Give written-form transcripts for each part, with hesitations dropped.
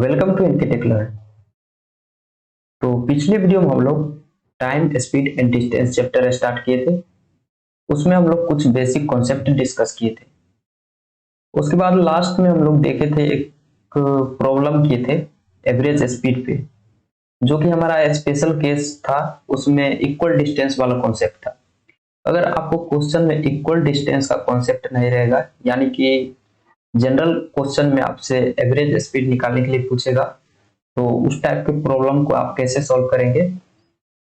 Welcome to इनके learn. तो पिछले वीडियो में हम लोग time speed and distance chapter start किए थे। उसमें हम लोग कुछ बेसिक कॉन्सेप्ट डिस्कस किए थे। उसके बाद लास्ट में हम लोग देखे थे, एक प्रॉब्लम किए थे एवरेज स्पीड पे, जो कि हमारा स्पेशल केस था। उसमें इक्वल डिस्टेंस वाला कॉन्सेप्ट था। अगर आपको क्वेश्चन में इक्वल डिस्टेंस का कॉन्सेप्ट नहीं रहेगा, यानी कि जनरल क्वेश्चन में आपसे एवरेज स्पीड निकालने के लिए पूछेगा, तो उस टाइप के प्रॉब्लम को आप कैसे सॉल्व करेंगे,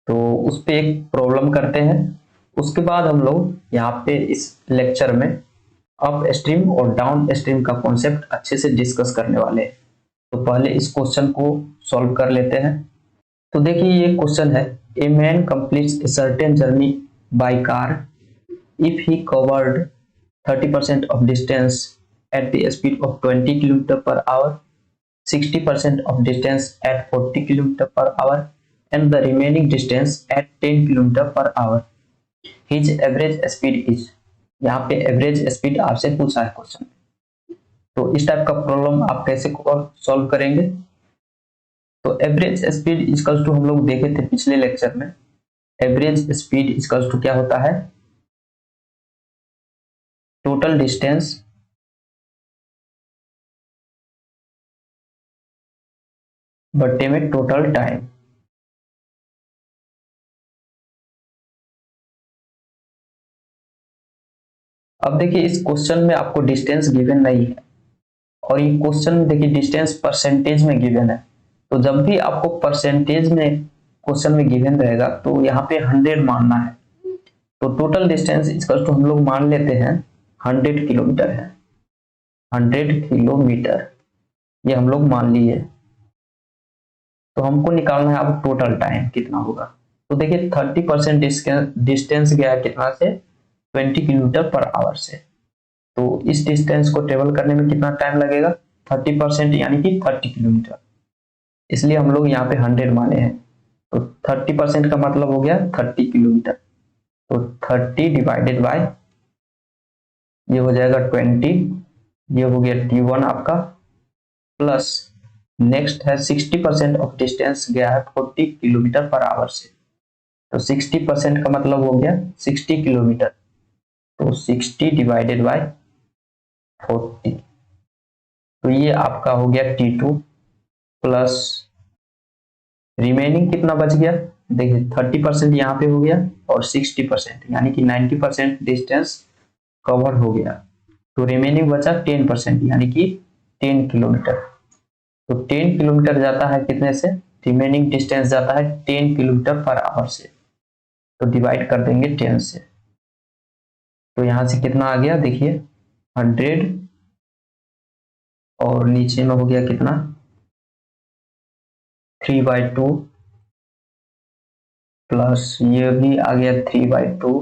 तो उस पे एक प्रॉब्लम करते हैं। उसके बाद हम लोग यहाँ पे इस लेक्चर में अप स्ट्रीम और डाउन स्ट्रीम का कॉन्सेप्ट अच्छे से डिस्कस करने वाले हैं। तो पहले इस क्वेश्चन को सॉल्व कर लेते हैं। तो देखिए, ये क्वेश्चन है, a man completes a certain journey by car if he covered 30% of distance at the speed of 20 km per hour, 60% of distance at 40 km per hour, and the remaining distance at 10 km per hour. His average speed is। यहाँ पे average speed आपसे पूछा है question. तो इस type का problem आप कैसे सॉल्व करेंगे? तो एवरेज स्पीड इक्वल्स टू हम लोग देखे थे पिछले लेक्चर में। एवरेज स्पीड इक्वल्स टू क्या होता है? टोटल डिस्टेंस बट्टे में टोटल टाइम। अब देखिए, इस क्वेश्चन में आपको डिस्टेंस गिवन नहीं है, और ये क्वेश्चन देखिए डिस्टेंस परसेंटेज में गिवन है। तो जब भी आपको परसेंटेज में क्वेश्चन में गिवन रहेगा, तो यहाँ पे 100 मानना है। तो टोटल डिस्टेंस इक्वल टू हम लोग मान लेते हैं 100 किलोमीटर है। 100 किलोमीटर ये हम लोग मान लिए। तो हमको निकालना है अब टोटल टाइम कितना होगा। तो देखिए 30% डिस्टेंस गया है कितना से? 20 किलोमीटर पर आवर से। तो इस डिस्टेंस को ट्रेवल करने में कितना टाइम लगेगा? 30% यानी कि 30 किलोमीटर। इसलिए हम लोग यहाँ पे 100 माने हैं। तो 30% का मतलब हो गया 30 किलोमीटर। तो 30 डिवाइडेड बाय ये हो जाएगा 20, ये हो गया T1 आपका, प्लस नेक्स्ट है 60% ऑफ डिस्टेंस गया है 40 किलोमीटर पर आवर से। तो 60% का मतलब हो गया 60 किलोमीटर। तो 60 डिवाइडेड बाय 40, तो ये आपका हो गया T2, प्लस रिमेनिंग कितना बच गया? देखिए 30% यहाँ पे हो गया, और 60% यानी कि 90% डिस्टेंस कवर हो गया। तो रिमेनिंग बचा 10% यानी कि 10 किलोमीटर। तो 10 किलोमीटर जाता है कितने से? रिमेनिंग डिस्टेंस जाता है 10 किलोमीटर पर आवर से। तो डिवाइड कर देंगे 10 से। तो यहाँ से कितना आ गया? देखिए 100, और नीचे में हो गया कितना? 3/2, प्लस ये भी आ गया 3/2,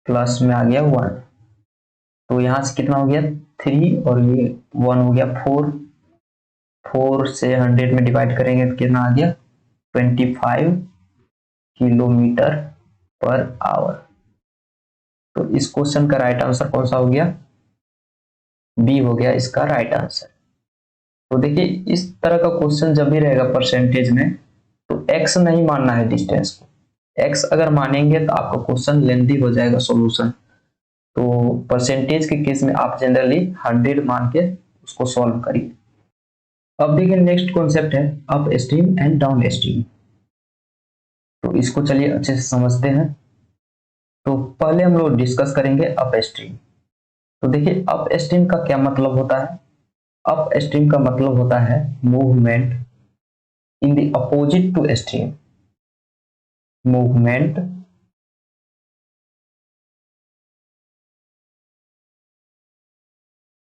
प्लस में आ गया 1। तो यहां से कितना हो गया? 3 और ये 1 हो गया 4। 4 से 100 में डिवाइड करेंगे तो कितना आ गया? 25 किलोमीटर पर आवर। तो इस क्वेश्चन का राइट आंसर कौन सा हो गया? बी हो गया इसका राइट आंसर। तो देखिए, इस तरह का क्वेश्चन जब भी रहेगा परसेंटेज में, तो एक्स नहीं मानना है डिस्टेंस को। एक्स अगर मानेंगे तो आपका क्वेश्चन लेंथी हो जाएगा सॉल्यूशन। तो परसेंटेज के केस में आप जनरली 100 मान के उसको सॉल्व करिए। अब देखिए, नेक्स्ट कॉन्सेप्ट है up stream and down stream. तो इसको चलिए अच्छे से समझते हैं। तो पहले हम लोग डिस्कस करेंगे अप स्ट्रीम। तो देखिए, अप स्ट्रीम का क्या मतलब होता है? अप स्ट्रीम का मतलब होता है movement in the opposite to stream. Movement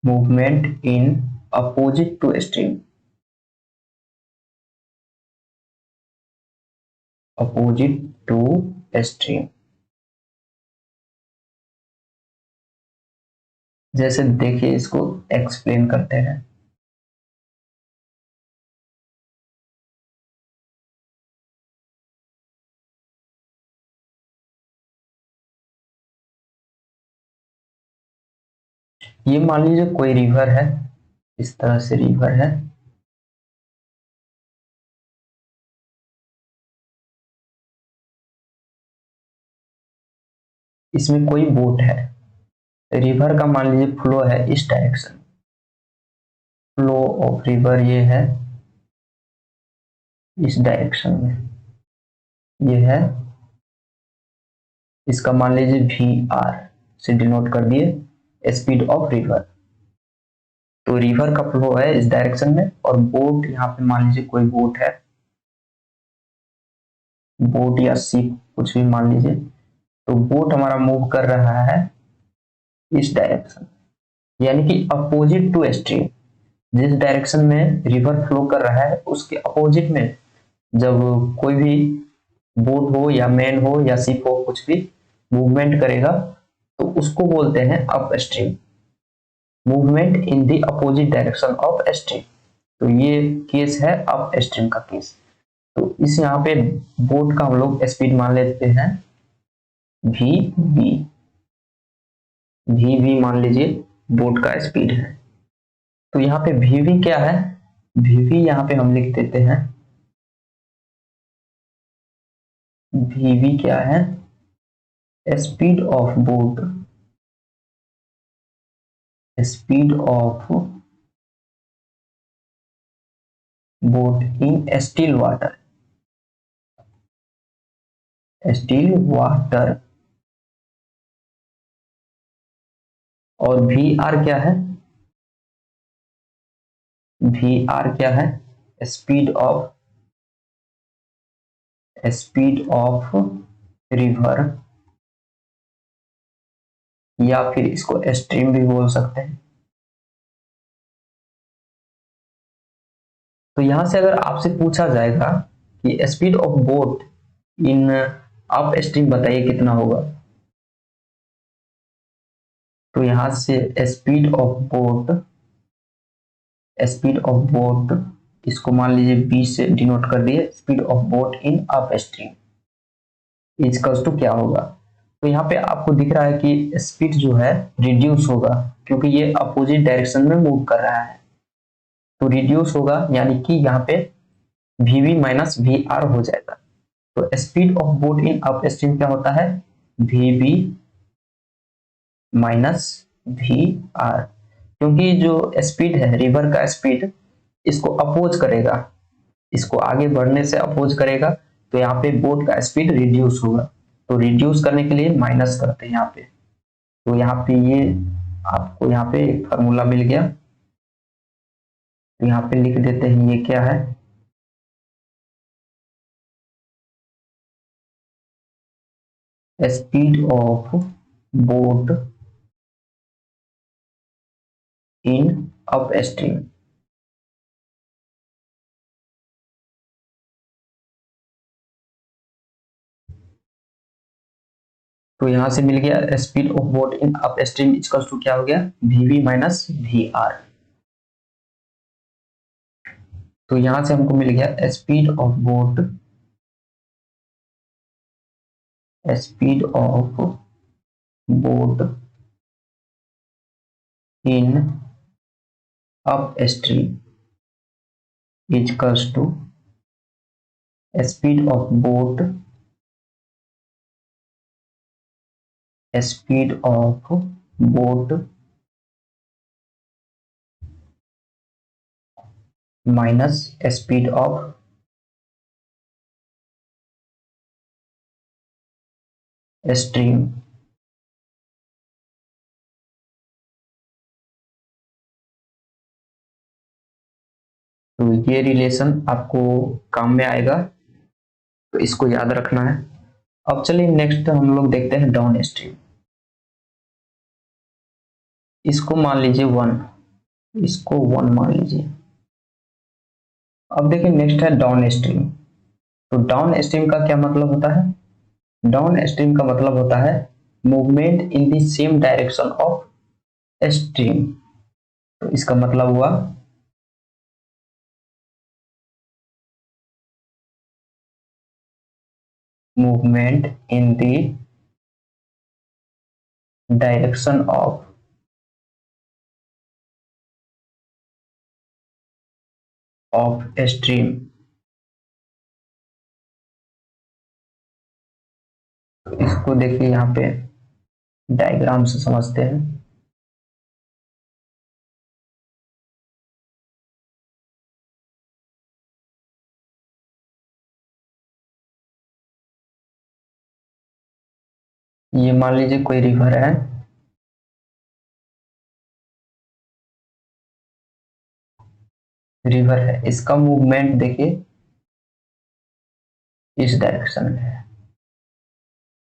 movement in opposite to stream. Opposite to stream जैसे देखिए, इसको एक्सप्लेन करते हैं। ये मान लीजिए कोई रिवर है, इस तरह से रिवर है। इसमें कोई बोट है, रिवर का मान लीजिए फ्लो है इस डायरेक्शन, फ्लो ऑफ रिवर ये है इस डायरेक्शन में, ये है, इसका मान लीजिए वी आर से डिनोट कर दिए स्पीड ऑफ रिवर। तो रिवर का फ्लो है इस डायरेक्शन में, और बोट यहाँ पे मान लीजिए कोई बोट है, बोट या शिप कुछ भी मान लीजिए। तो बोट हमारा मूव कर रहा है इस डायरेक्शन, यानी कि अपोजिट टू स्ट्रीम। जिस डायरेक्शन में रिवर फ्लो कर रहा है उसके अपोजिट में जब कोई भी बोट हो या मैन हो या शिप हो कुछ भी मूवमेंट करेगा तो उसको बोलते हैं up stream, movement in the opposite direction of stream. तो ये केस है अप स्ट्रीम का केस। तो इस यहाँ पे बोट का हम लोग स्पीड मान लेते हैं वी वी, वी वी मान लीजिए बोट का स्पीड है। तो यहाँ पे वी वी क्या है, वी वी यहाँ पे हम लिख देते हैं, वी वी क्या है, speed of boat, speed of boat in still water, still water. और वी आर क्या है, वी आर क्या है, speed of, speed of river, या फिर इसको स्ट्रीम भी बोल सकते हैं। तो यहां से अगर आपसे पूछा जाएगा कि speed of boat in upstream बताइए कितना होगा, तो यहां से speed of boat, speed of boat इसको मान लीजिए बी से डिनोट कर दिए, speed of boat in upstream equals to क्या होगा। तो यहाँ पे आपको दिख रहा है कि स्पीड जो है रिड्यूस होगा क्योंकि ये अपोजिट डायरेक्शन में मूव कर रहा है, तो रिड्यूस होगा, यानी कि यहाँ पे V V minus V R हो जाएगा। तो speed of boat in upstream क्या होता है, V V minus V R, क्योंकि जो स्पीड है रिवर का स्पीड इसको अपोज करेगा, इसको आगे बढ़ने से अपोज करेगा, तो यहाँ पे बोट का स्पीड रिड्यूस होगा। तो रिड्यूस करने के लिए माइनस करते हैं यहाँ पे, तो यहाँ पे ये आपको यहाँ पे एक फॉर्मूला मिल गया, तो यहाँ पे लिख देते हैं ये क्या है, speed of boat in upstream. तो यहां से मिल गया speed of boat in upstream equals to क्या हो गया, V V minus V R. तो यहां से हमको मिल गया speed of boat, speed of boat in upstream equals to speed of boat, speed of boat minus speed of stream. तो ये रिलेशन आपको काम में आएगा, तो इसको याद रखना है। अब चलिए नेक्स्ट हम लोग देखते हैं डाउन स्ट्रीम। इसको मान लीजिए 1, इसको 1 मान लीजिए। अब देखिए नेक्स्ट है डाउन स्ट्रीम। तो डाउन स्ट्रीम का क्या मतलब होता है, डाउन स्ट्रीम का मतलब होता है movement in the same direction of stream. तो इसका मतलब हुआ movement in the direction of of stream. इसको देखिए यहाँ पे डायग्राम से समझते हैं। ये मान लीजिए कोई रिवर है, रिवर है, इसका मूवमेंट देखिए इस डायरेक्शन में है,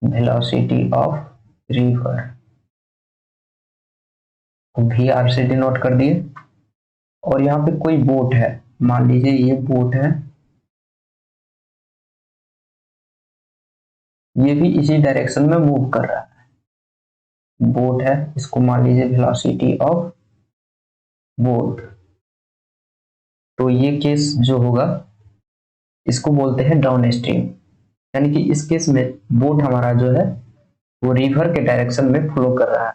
velocity of river V R से डिनोट कर दिए। और यहाँ पे कोई बोट है, मान लीजिए ये बोट है, ये भी इसी डायरेक्शन में मूव कर रहा है, बोट है, इसको मान लीजिए वेलोसिटी ऑफ बोट। तो ये केस जो होगा इसको बोलते हैं डाउन स्ट्रीम, यानी कि इस केस में बोट हमारा जो है वो रिवर के डायरेक्शन में फ्लो कर रहा है,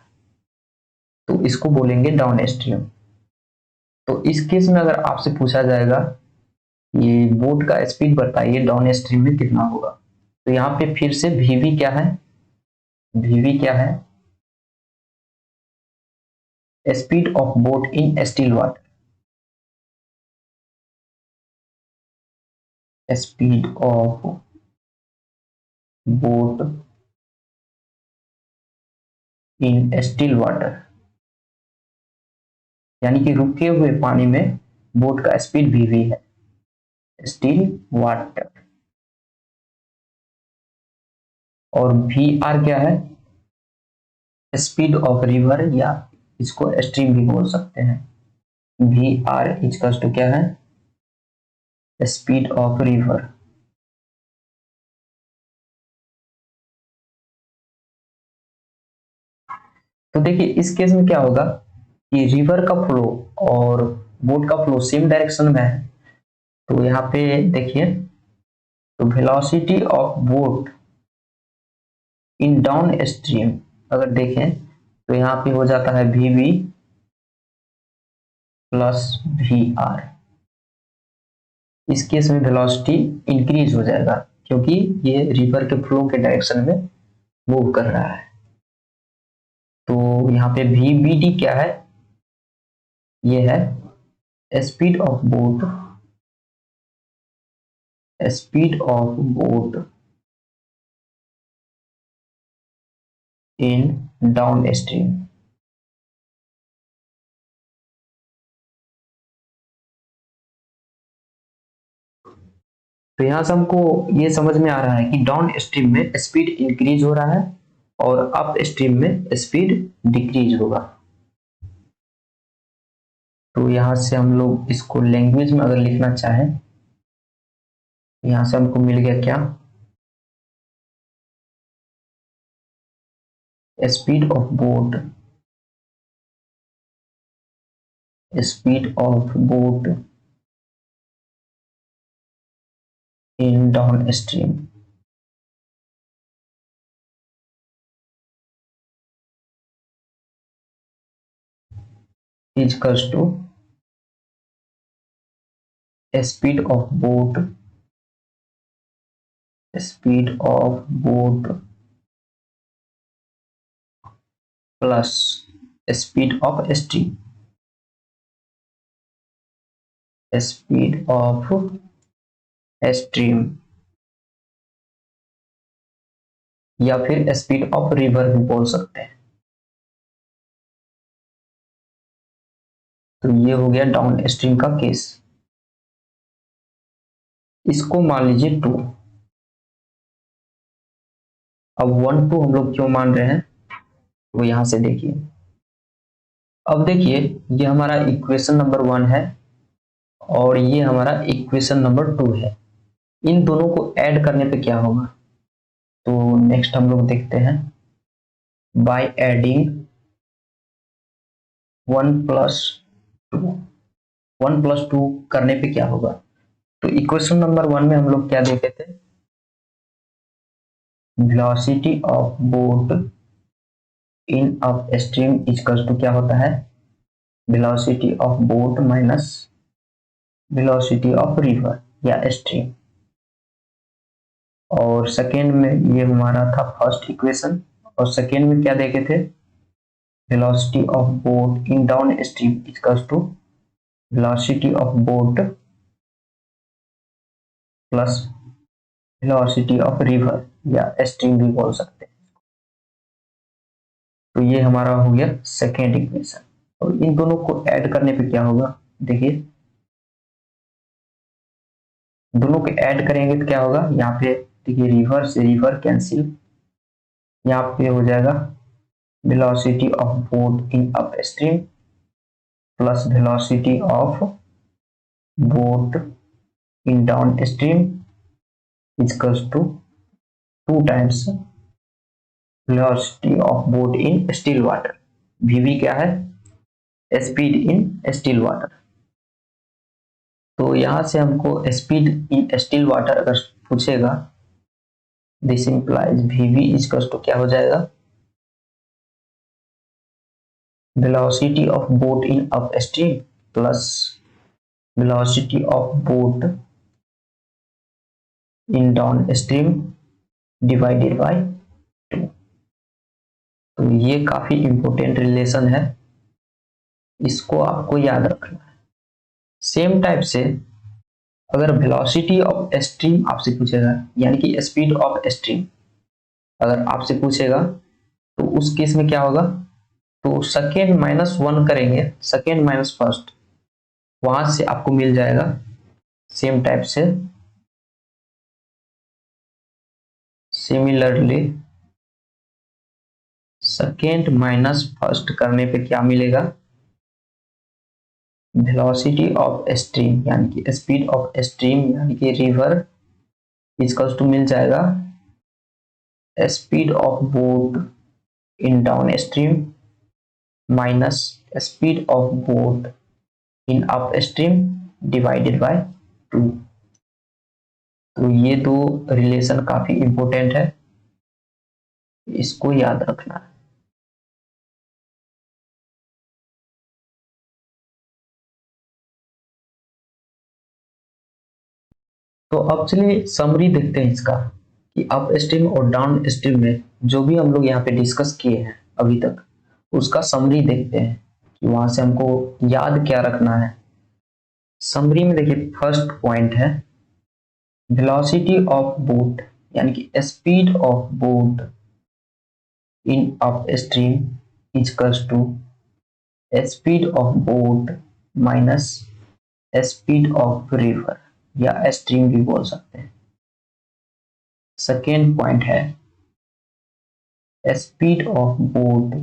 तो इसको बोलेंगे डाउन स्ट्रीम। तो इस केस में अगर आपसे पूछा जाएगा ये बोट का स्पीड बताइए डाउन स्ट्रीम में कितना होगा, तो यहाँ पे फिर से वीवी क्या है, वीवी क्या है, speed of boat in still water, speed of boat in still water, यानी कि रुके हुए पानी में बोट का स्पीड वीवी है, स्टिल वाटर। और वी आर क्या है, स्पीड ऑफ रिवर, या इसको स्ट्रीम भी बोल सकते हैं। वी आर इक्वल्स टू क्या है, स्पीड ऑफ रिवर। तो देखिए इस केस में क्या होगा कि रिवर का फ्लो और बोट का फ्लो सेम डायरेक्शन में है, तो यहाँ पे देखिए, तो velocity of boat in downstream अगर देखें तो यहाँ पे हो जाता है V V plus V R. इस केस में वेलोसिटी इंक्रीज हो जाएगा क्योंकि ये रिवर के फ्लो के डायरेक्शन में मूव कर रहा है। तो यहाँ पे वी बी डी क्या है, ये है speed of boat, speed of boat in down stream. तो यहां से हमको ये समझ में आ रहा है कि डाउन स्ट्रीम में स्पीड इंक्रीज हो रहा है और अप स्ट्रीम में स्पीड डिक्रीज होगा। तो यहां से हम लोग इसको लैंग्वेज में अगर लिखना चाहें, यहां से हमको मिल गया क्या, speed of boat, speed of boat in downstream. Equals to speed of boat, speed of boat plus speed of stream, speed of stream, या फिर स्पीड ऑफ रिवर भी बोल सकते हैं। तो ये हो गया डाउन स्ट्रीम का केस। इसको मान लीजिए 2। अब 1 2 हम लोग क्यों मान रहे हैं, तो यहां से देखिए, अब देखिए ये हमारा इक्वेशन नंबर 1 है और ये हमारा इक्वेशन नंबर 2 है। इन दोनों को ऐड करने पे क्या होगा, तो नेक्स्ट हम लोग देखते हैं, बाय एडिंग 1 + 2, 1 + 2 करने पे क्या होगा। तो इक्वेशन नंबर 1 में हम लोग क्या देखे थे, velocity of boat in upstream equals to क्या होता है, velocity of boat minus velocity of river या स्ट्रीम। और सेकेंड में ये हमारा था फर्स्ट इक्वेशन, और सेकेंड में क्या देखे थे, velocity of boat in downstream equals to velocity of boat plus velocity of river या स्ट्रीम भी बोल सकते हैं। तो ये हमारा हो गया सेकेंड इक्वेशन। और इन दोनों को ऐड करने पे क्या होगा, देखिए दोनों को ऐड करेंगे तो क्या होगा, यहाँ पे देखिए रिवर से रिवर कैंसिल, यहाँ पे हो जाएगा velocity of boat in upstream plus velocity of boat in downstream equals to 2 times velocity of boat in still water. V V क्या है, स्पीड इन स्टिल वाटर। तो यहां से हमको स्पीड इन स्टिल वाटर अगर पूछेगा, this implies V V equals to क्या हो जाएगा, velocity of boat in upstream plus velocity of boat in downstream divided by 2। तो ये काफी इंपॉर्टेंट रिलेशन है, इसको आपको याद रखना है। सेम टाइप से अगर वेलोसिटी ऑफ स्ट्रीम आपसे पूछेगा, यानी कि स्पीड ऑफ स्ट्रीम अगर आपसे पूछेगा, तो उस केस में क्या होगा, तो सेकेंड माइनस 1 करेंगे, सेकेंड माइनस फर्स्ट, वहां से आपको मिल जाएगा सेम टाइप से। सिमिलरली सेकेंड माइनस फर्स्ट करने पे क्या मिलेगा, वेलोसिटी ऑफ स्ट्रीम यानी कि स्पीड ऑफ स्ट्रीम यानी कि रिवर इक्वल्स टू मिल जाएगा speed of boat in downstream minus speed of boat in upstream divided by 2। तो ये दो रिलेशन काफी इंपॉर्टेंट है, इसको याद रखना है। तो अब चलिए समरी देखते हैं इसका, कि अप स्ट्रीम और डाउन स्ट्रीम में जो भी हम लोग यहाँ पे डिस्कस किए हैं अभी तक, उसका समरी देखते हैं कि वहां से हमको याद क्या रखना है। समरी में देखिए फर्स्ट पॉइंट है वेलोसिटी ऑफ बोट यानी कि speed of boat in upstream equals to speed of boat minus speed of river या स्ट्रीम भी बोल सकते हैं। सेकेंड पॉइंट है speed of boat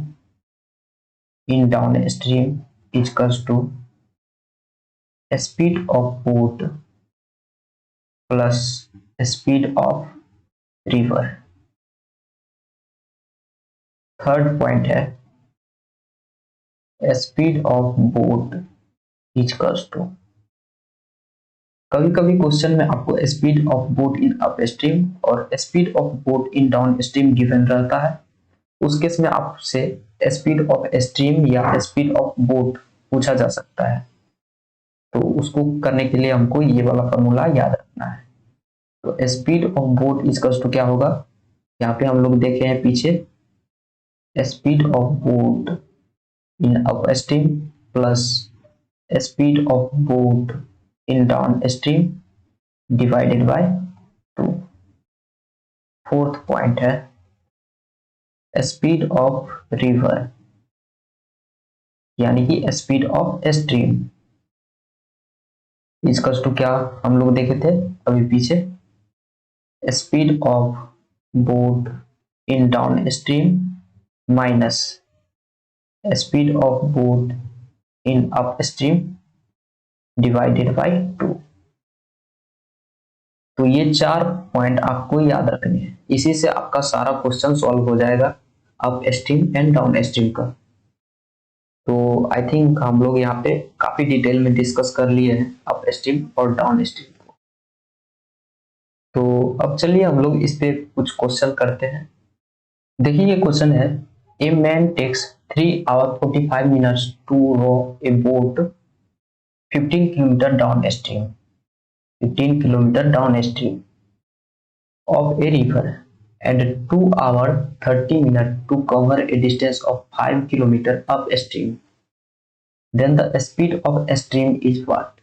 in downstream equals to speed of boat plus speed of river. Third point है speed of boat equals to, कभी कभी question में आपको speed of boat in up stream और speed of boat in down stream given रहता है, उस case में आपसे स्पीड ऑफ स्ट्रीम या स्पीड ऑफ बोट पूछा जा सकता है। तो उसको करने के लिए हमको ये वाला फॉर्मूला याद रखना है। तो speed of boat equals to क्या होगा, यहाँ पे हम लोग देखे हैं पीछे, speed of boat in upstream plus speed of boat in downstream divided by 2। Fourth point है स्पीड ऑफ रिवर यानी कि speed of stream equals to क्या हम लोग देखे थे अभी पीछे, speed of boat in downstream minus speed of boat in upstream divided by 2। तो ये 4 पॉइंट आपको याद रखने हैं, इसी से आपका सारा क्वेश्चन सॉल्व हो जाएगा up stream and down stream का। तो आई थिंक हम लोग यहाँ पे काफी डिटेल में डिस्कस कर लिए हैं अप स्ट्रीम और डाउन स्ट्रीम को। तो अब चलिए हम लोग इस पे कुछ क्वेश्चन करते हैं। देखिए ये क्वेश्चन है, a man takes 3 hours 45 minutes to row a boat 15 kilometre downstream, 15 kilometre downstream of a river and 2 hours 30 minutes to cover a distance of 5 kilometers upstream. Then the speed of stream is what?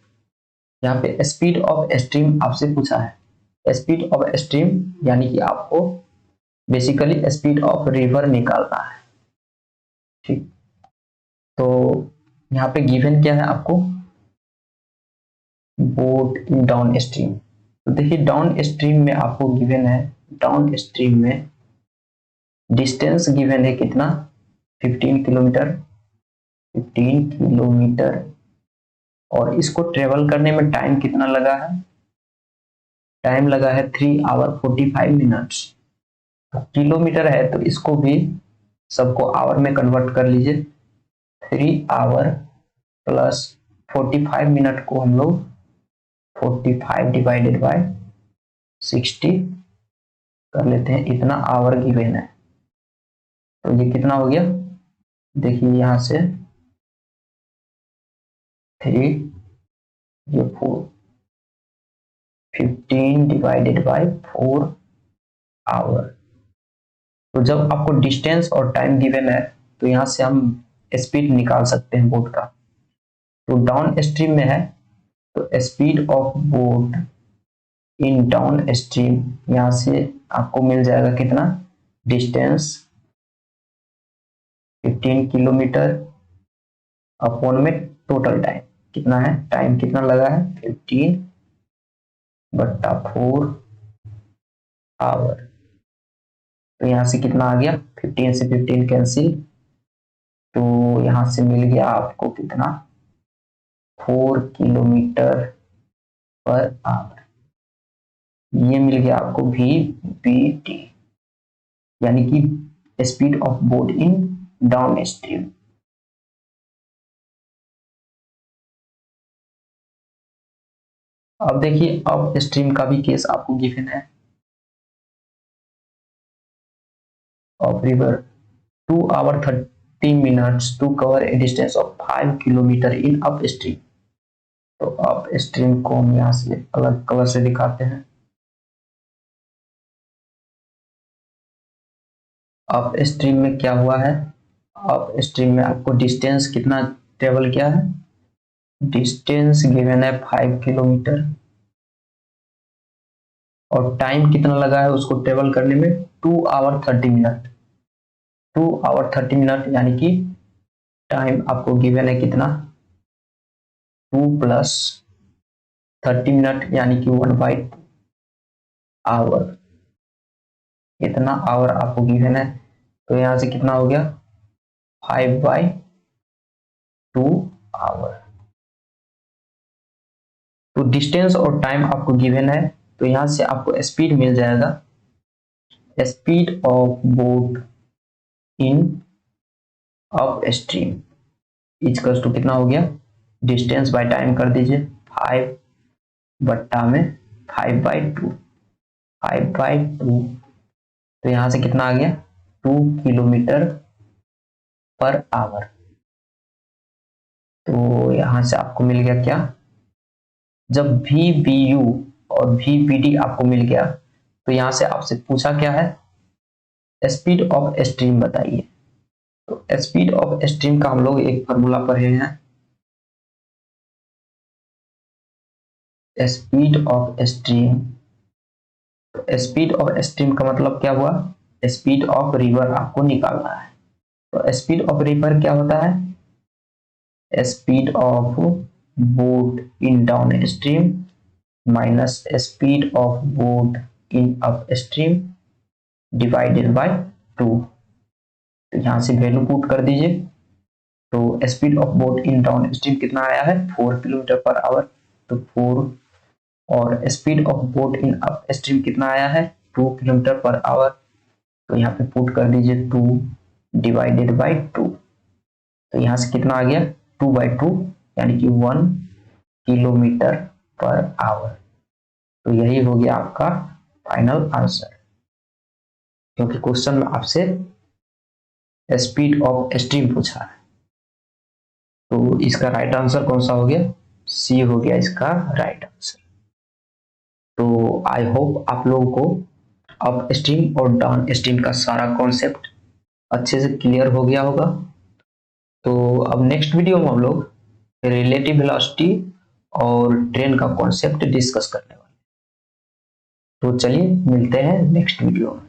यहाँ पे speed of stream आपसे पूछा है। Speed of stream यानी कि आपको basically speed of river निकालना है, ठीक। तो यहाँ पे गिवन क्या है आपको, बोट इन डाउन स्ट्रीम। तो देखिए डाउन स्ट्रीम में आपको गिवन है, डाउन स्ट्रीम में डिस्टेंस गिवन है कितना, 15 किलोमीटर, 15 किलोमीटर, और इसको ट्रेवल करने में टाइम कितना लगा है, टाइम लगा है 3 आवर 45 मिनट्स। किलोमीटर है तो इसको भी सबको आवर में कन्वर्ट कर लीजिए, 3 आवर प्लस 45 मिनट को हम लोग 45 डिवाइडेड बाय 60 कर लेते हैं, इतना आवर गिवन है। तो ये कितना हो गया, देखिए यहां से 3, ये 4, 15 डिवाइडेड बाय 4 आवर। तो जब आपको डिस्टेंस और टाइम गिवन है तो यहां से हम स्पीड निकाल सकते हैं बोट का। तो डाउन स्ट्रीम में है तो speed of boat in down stream, यहां से आपको मिल जाएगा कितना, डिस्टेंस 15 किलोमीटर अपॉन में टोटल टाइम कितना है, टाइम कितना लगा है 15/4 आवर। तो यहां से कितना आ गया, 15 से 15 कैंसिल, तो यहां से मिल गया आपको कितना, 4 किलोमीटर पर आवर। ये मिल गया आपको VBT, यानी कि speed of boat in down stream. अब देखिए अप स्ट्रीम का भी केस आपको गिवन है। Of river 2 hour 30 minutes to cover a distance of 5 kilometre in upstream. तो अप स्ट्रीम को हम यहां से अलग कलर से दिखाते हैं। अप स्ट्रीम में क्या हुआ है, अप स्ट्रीम में आपको डिस्टेंस कितना ट्रेवल किया है, डिस्टेंस गिवन है 5 किलोमीटर, और टाइम कितना लगा है उसको ट्रेवल करने में, 2 आवर 30 मिनट, 2 आवर 30 मिनट, यानी कि टाइम आपको गिवन है कितना, 2 प्लस 30 मिनट यानी कि 1/2 आवर, इतना आवर आपको गिवन है। तो यहां से कितना हो गया, 5/2 आवर। तो डिस्टेंस और टाइम आपको गिवन है, तो यहां से आपको स्पीड मिल जाएगा, speed of boat in upstream equals to कितना हो गया, डिस्टेंस बाय टाइम कर दीजिए, 5/2, 5/2, तो यहां से कितना आ गया, 2 किलोमीटर पर आवर। तो यहां से आपको मिल गया क्या, जब VBU और VBD आपको मिल गया तो यहां से आपसे पूछा क्या है, स्पीड ऑफ स्ट्रीम बताइए। तो स्पीड ऑफ स्ट्रीम का हम लोग एक फॉर्मूला पढ़े हैं, स्पीड ऑफ स्ट्रीम। तो स्पीड ऑफ स्ट्रीम का मतलब क्या हुआ, स्पीड ऑफ रिवर आपको निकालना है। तो स्पीड ऑफ रिवर क्या होता है, speed of boat in downstream minus speed of boat in upstream divided by 2। तो यहां से वैल्यू पुट कर दीजिए। तो speed of boat in down stream कितना आया है, 4 किलोमीटर पर आवर, तो 4, और speed of boat in up stream कितना आया है, 2 किलोमीटर पर आवर। तो यहाँ पे पुट कर दीजिए 2 डिवाइडेड बाय 2। तो यहाँ से कितना आ गया, 2/2 यानी कि 1 किलोमीटर पर आवर। तो यही हो गया आपका फाइनल आंसर, क्योंकि क्वेश्चन में आपसे स्पीड ऑफ स्ट्रीम पूछा है। तो इसका राइट आंसर कौन सा हो गया, सी हो गया इसका राइट आंसर। तो आई होप आप लोगों को अप स्ट्रीम और डाउन स्ट्रीम का सारा कॉन्सेप्ट अच्छे से क्लियर हो गया होगा। तो अब नेक्स्ट वीडियो में हम लोग रिलेटिव वेलोसिटी और ट्रेन का कॉन्सेप्ट डिस्कस करने वाले। तो चलिए मिलते हैं नेक्स्ट वीडियो में।